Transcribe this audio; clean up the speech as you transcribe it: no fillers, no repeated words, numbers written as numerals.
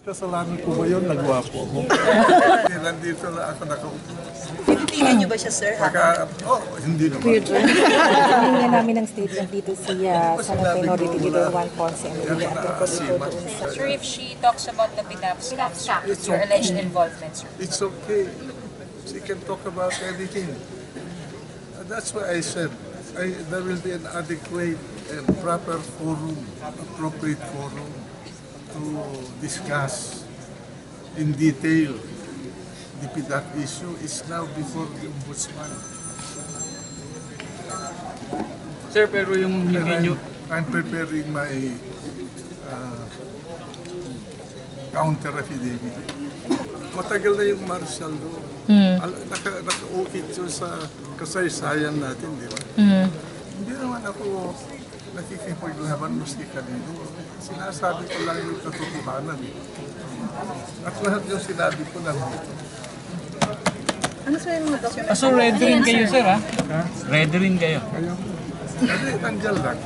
Kasalanan ko ba yun? Nagwapo mo. Nandito lang ako nakaupo. Tinitingnan niyo ba siya, sir? Hindi naman. Hiningan namin ng statement dito siya sa Minority Leader Juan Ponce Enrile at tungkol dito doon sa... Sir, if she talks about the PNAP scam, your alleged involvement, sir. It's okay. She can talk about anything. That's why I said there will be an adequate and proper forum, appropriate forum to discuss in detail the PNAP issue. Is now before the Ombudsman. Sir, pero yung hindi nyo... I'm preparing my counter affidavit. Matagal na yung martial law. Naka-ukit yun sa kasaysayan natin, di ba? Hindi naman ako nakikipaglaban maski kanino. Sinasabi ko lang yung katotohanan. At lahat yung sinabi ko lang dito. Ano sir yung mga document? So ready rin kayo, sir, ha? Ready rin kayo. Kasi nandiyan lang.